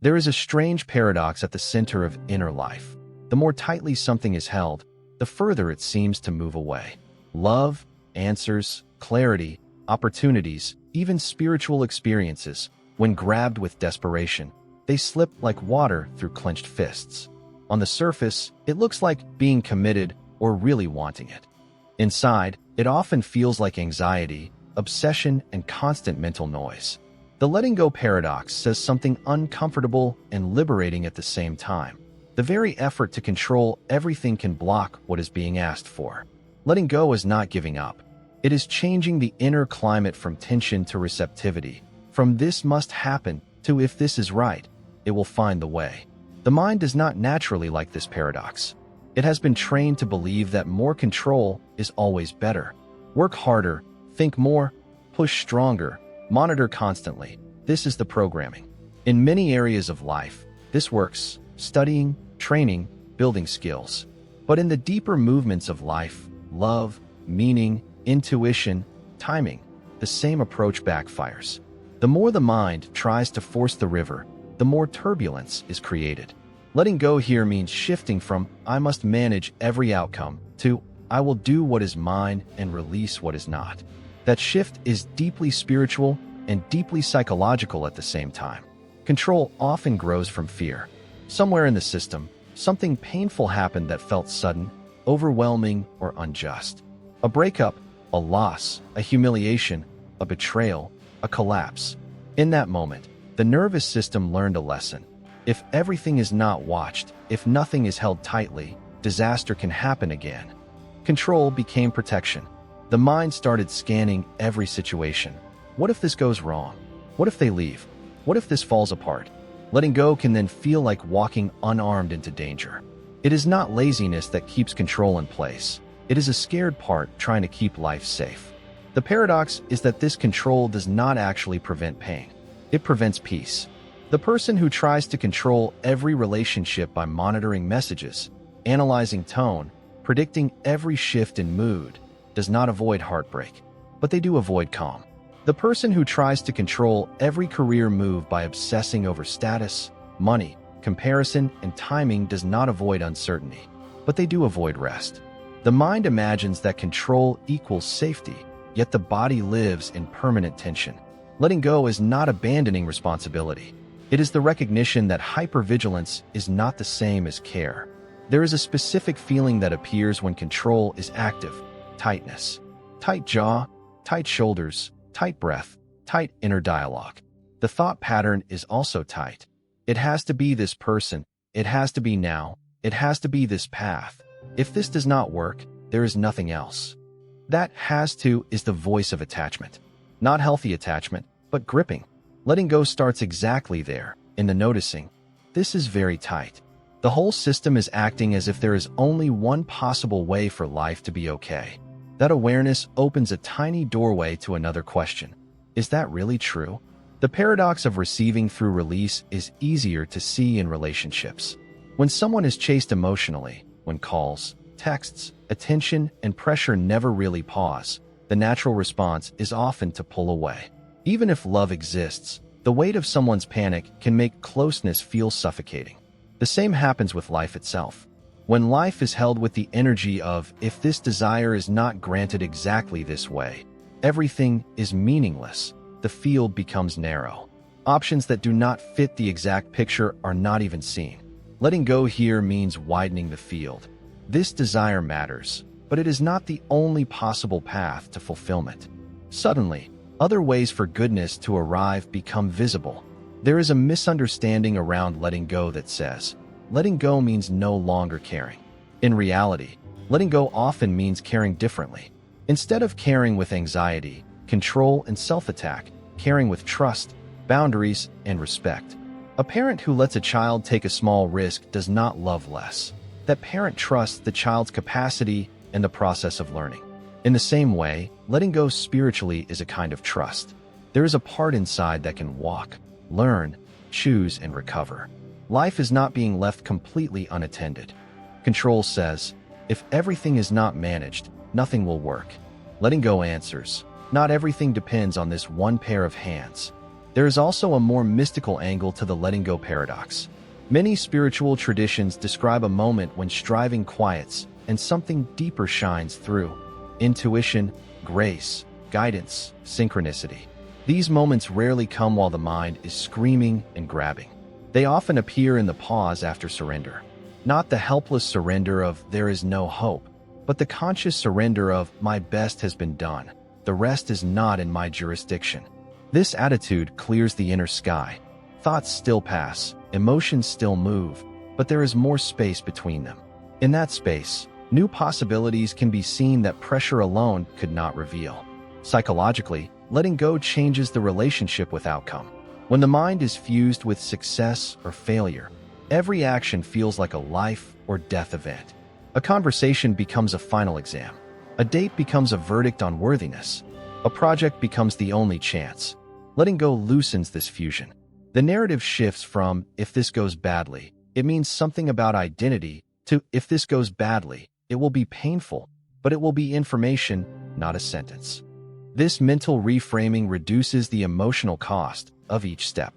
There is a strange paradox at the center of inner life. The more tightly something is held, the further it seems to move away. Love, answers, clarity, opportunities, even spiritual experiences, when grabbed with desperation, they slip like water through clenched fists. On the surface, it looks like being committed or really wanting it. Inside, it often feels like anxiety, obsession, and constant mental noise. The letting go paradox says something uncomfortable and liberating at the same time. The very effort to control everything can block what is being asked for. Letting go is not giving up. It is changing the inner climate from tension to receptivity, from this must happen to if this is right, it will find the way. The mind does not naturally like this paradox. It has been trained to believe that more control is always better. Work harder, think more, push stronger, monitor constantly. This is the programming. In many areas of life, this works: studying, training, building skills. But in the deeper movements of life, love, meaning, intuition, timing, the same approach backfires. The more the mind tries to force the river, the more turbulence is created. Letting go here means shifting from "I must manage every outcome" to "I will do what is mine and release what is not." That shift is deeply spiritual and deeply psychological at the same time. Control often grows from fear. Somewhere in the system, something painful happened that felt sudden, overwhelming, or unjust. A breakup, a loss, a humiliation, a betrayal, a collapse. In that moment, the nervous system learned a lesson. If everything is not watched, if nothing is held tightly, disaster can happen again. Control became protection. The mind started scanning every situation. What if this goes wrong? What if they leave? What if this falls apart? Letting go can then feel like walking unarmed into danger. It is not laziness that keeps control in place. It is a scared part trying to keep life safe. The paradox is that this control does not actually prevent pain. It prevents peace. The person who tries to control every relationship by monitoring messages, analyzing tone, predicting every shift in mood, does not avoid heartbreak, but they do avoid calm. The person who tries to control every career move by obsessing over status, money, comparison, and timing does not avoid uncertainty, but they do avoid rest. The mind imagines that control equals safety, yet the body lives in permanent tension. Letting go is not abandoning responsibility. It is the recognition that hypervigilance is not the same as care. There is a specific feeling that appears when control is active: tightness. Tight jaw, tight shoulders, tight breath, tight inner dialogue. The thought pattern is also tight. It has to be this person, it has to be now, it has to be this path. If this does not work, there is nothing else. That "has to" is the voice of attachment. Not healthy attachment, but gripping. Letting go starts exactly there, in the noticing. This is very tight. The whole system is acting as if there is only one possible way for life to be okay. That awareness opens a tiny doorway to another question. Is that really true? The paradox of receiving through release is easier to see in relationships. When someone is chased emotionally, when calls, texts, attention, and pressure never really pause, the natural response is often to pull away. Even if love exists, the weight of someone's panic can make closeness feel suffocating. The same happens with life itself. When life is held with the energy of "if this desire is not granted exactly this way," everything is meaningless. The field becomes narrow. Options that do not fit the exact picture are not even seen. Letting go here means widening the field. This desire matters, but it is not the only possible path to fulfillment. Suddenly, other ways for goodness to arrive become visible. There is a misunderstanding around letting go that says, letting go means no longer caring. In reality, letting go often means caring differently. Instead of caring with anxiety, control, and self-attack, caring with trust, boundaries, and respect. A parent who lets a child take a small risk does not love less. That parent trusts the child's capacity and the process of learning. In the same way, letting go spiritually is a kind of trust. There is a part inside that can walk, learn, choose, and recover. Life is not being left completely unattended. Control says, if everything is not managed, nothing will work. Letting go answers, not everything depends on this one pair of hands. There is also a more mystical angle to the letting go paradox. Many spiritual traditions describe a moment when striving quiets and something deeper shines through. Intuition, grace, guidance, synchronicity. These moments rarely come while the mind is screaming and grabbing. They often appear in the pause after surrender. Not the helpless surrender of "there is no hope," but the conscious surrender of "my best has been done. The rest is not in my jurisdiction." This attitude clears the inner sky. Thoughts still pass, emotions still move, but there is more space between them. In that space, new possibilities can be seen that pressure alone could not reveal. Psychologically, letting go changes the relationship with outcome. When the mind is fused with success or failure, every action feels like a life or death event. A conversation becomes a final exam. A date becomes a verdict on worthiness. A project becomes the only chance. Letting go loosens this fusion. The narrative shifts from "if this goes badly, it means something about identity," to "if this goes badly, it will be painful, but it will be information, not a sentence." This mental reframing reduces the emotional cost of each step.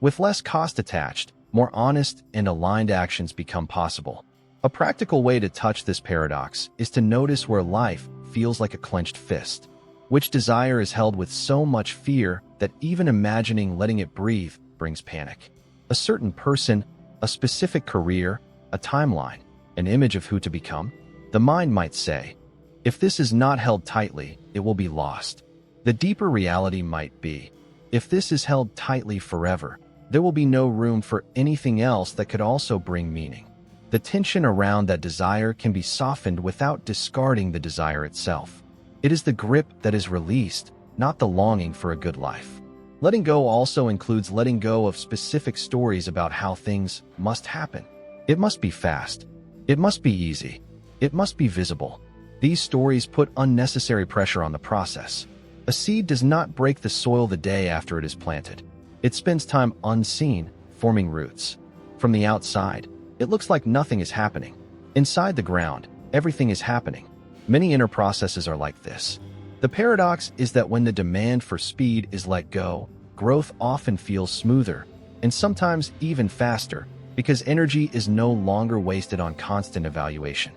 With less cost attached, more honest and aligned actions become possible. A practical way to touch this paradox is to notice where life feels like a clenched fist. Which desire is held with so much fear that even imagining letting it breathe brings panic. A certain person, a specific career, a timeline, an image of who to become. The mind might say, "if this is not held tightly, it will be lost." The deeper reality might be, "if this is held tightly forever, there will be no room for anything else that could also bring meaning." The tension around that desire can be softened without discarding the desire itself. It is the grip that is released, not the longing for a good life. Letting go also includes letting go of specific stories about how things must happen. It must be fast. It must be easy. It must be visible. These stories put unnecessary pressure on the process. A seed does not break the soil the day after it is planted. It spends time unseen, forming roots. From the outside, it looks like nothing is happening. Inside the ground, everything is happening. Many inner processes are like this. The paradox is that when the demand for speed is let go, growth often feels smoother, and sometimes even faster, because energy is no longer wasted on constant evaluation.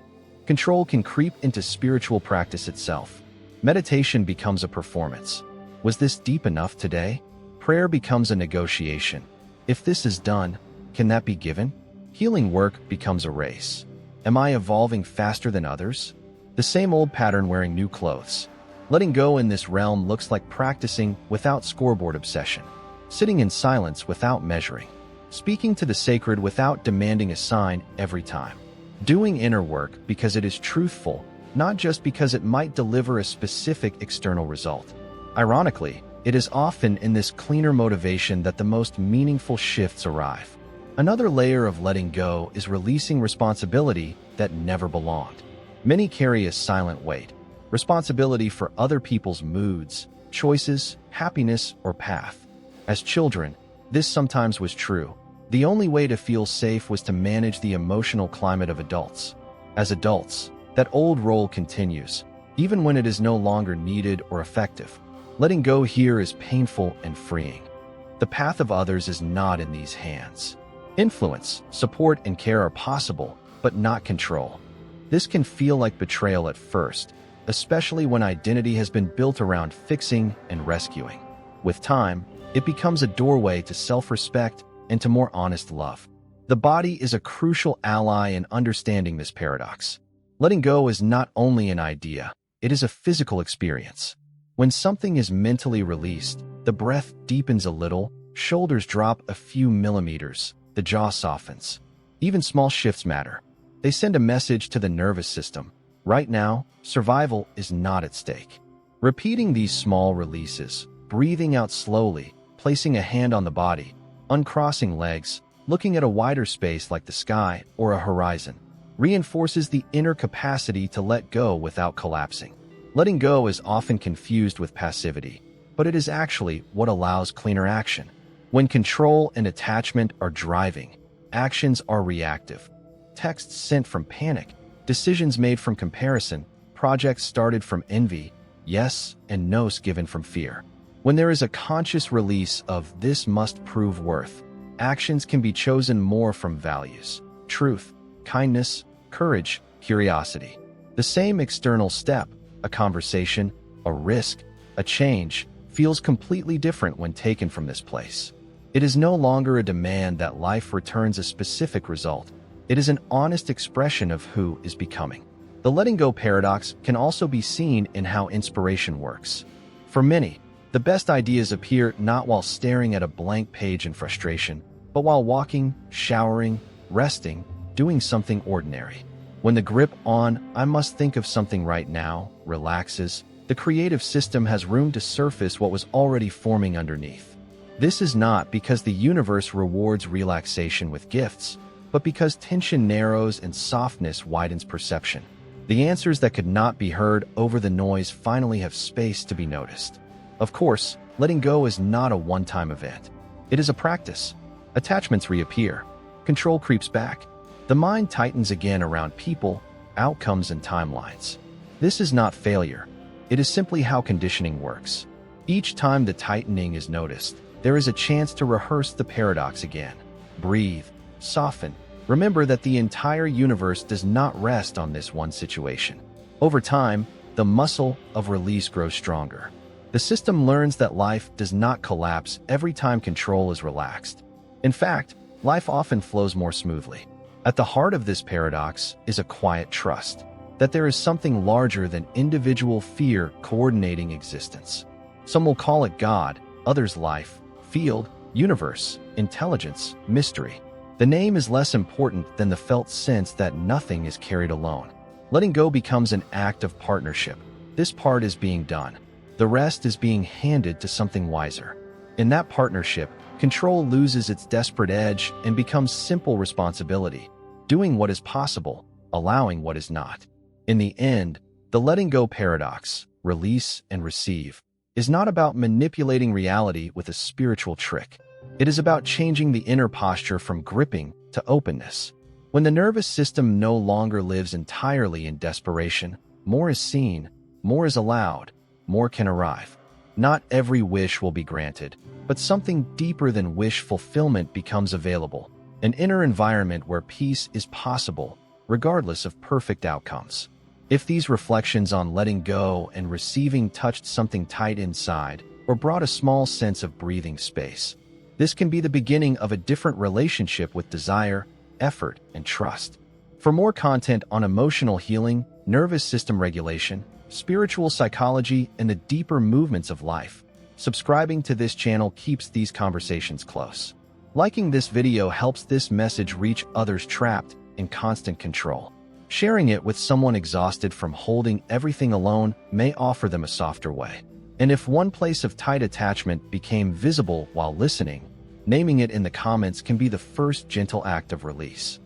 Control can creep into spiritual practice itself. Meditation becomes a performance. Was this deep enough today? Prayer becomes a negotiation. If this is done, can that be given? Healing work becomes a race. Am I evolving faster than others? The same old pattern wearing new clothes. Letting go in this realm looks like practicing without scoreboard obsession, sitting in silence without measuring, speaking to the sacred without demanding a sign every time, doing inner work because it is truthful, not just because it might deliver a specific external result. Ironically, it is often in this cleaner motivation that the most meaningful shifts arrive. Another layer of letting go is releasing responsibility that never belonged. Many carry a silent weight, responsibility for other people's moods, choices, happiness, or path. As children, this sometimes was true. The only way to feel safe was to manage the emotional climate of adults. As adults, that old role continues, even when it is no longer needed or effective. Letting go here is painful and freeing. The path of others is not in these hands. Influence, support, and care are possible, but not control. This can feel like betrayal at first, especially when identity has been built around fixing and rescuing. With time, it becomes a doorway to self-respect and to more honest love. The body is a crucial ally in understanding this paradox. Letting go is not only an idea, it is a physical experience. When something is mentally released, the breath deepens a little, shoulders drop a few millimeters, the jaw softens. Even small shifts matter. They send a message to the nervous system. Right now, survival is not at stake. Repeating these small releases, breathing out slowly, placing a hand on the body, uncrossing legs, looking at a wider space like the sky or a horizon, reinforces the inner capacity to let go without collapsing. Letting go is often confused with passivity, but it is actually what allows cleaner action. When control and attachment are driving, actions are reactive. Texts sent from panic, decisions made from comparison, projects started from envy, yes and no's given from fear. When there is a conscious release of "this must prove worth," actions can be chosen more from values, truth, kindness, courage, curiosity. The same external step, a conversation, a risk, a change, feels completely different when taken from this place. It is no longer a demand that life returns a specific result. It is an honest expression of who is becoming. The letting go paradox can also be seen in how inspiration works. For many, the best ideas appear not while staring at a blank page in frustration, but while walking, showering, resting, doing something ordinary. When the grip on "I must think of something right now" relaxes, the creative system has room to surface what was already forming underneath. This is not because the universe rewards relaxation with gifts, but because tension narrows and softness widens perception. The answers that could not be heard over the noise finally have space to be noticed. Of course, letting go is not a one-time event. It is a practice. Attachments reappear. Control creeps back. The mind tightens again around people, outcomes, and timelines. This is not failure. It is simply how conditioning works. Each time the tightening is noticed, there is a chance to rehearse the paradox again. Breathe, soften. Remember that the entire universe does not rest on this one situation. Over time, the muscle of release grows stronger. The system learns that life does not collapse every time control is relaxed. In fact, life often flows more smoothly. At the heart of this paradox is a quiet trust that there is something larger than individual fear coordinating existence. Some will call it God, others life, field, universe, intelligence, mystery. The name is less important than the felt sense that nothing is carried alone. Letting go becomes an act of partnership. This part is being done. The rest is being handed to something wiser. In that partnership, control loses its desperate edge and becomes simple responsibility, doing what is possible, allowing what is not. In the end, the letting go paradox, release and receive, is not about manipulating reality with a spiritual trick. It is about changing the inner posture from gripping to openness. When the nervous system no longer lives entirely in desperation, more is seen, more is allowed, more can arrive. Not every wish will be granted, but something deeper than wish fulfillment becomes available, an inner environment where peace is possible, regardless of perfect outcomes. If these reflections on letting go and receiving touched something tight inside or brought a small sense of breathing space, this can be the beginning of a different relationship with desire, effort, and trust. For more content on emotional healing, nervous system regulation, spiritual psychology, and the deeper movements of life, subscribing to this channel keeps these conversations close. Liking this video helps this message reach others trapped in constant control. Sharing it with someone exhausted from holding everything alone may offer them a softer way. And if one place of tight attachment became visible while listening, naming it in the comments can be the first gentle act of release.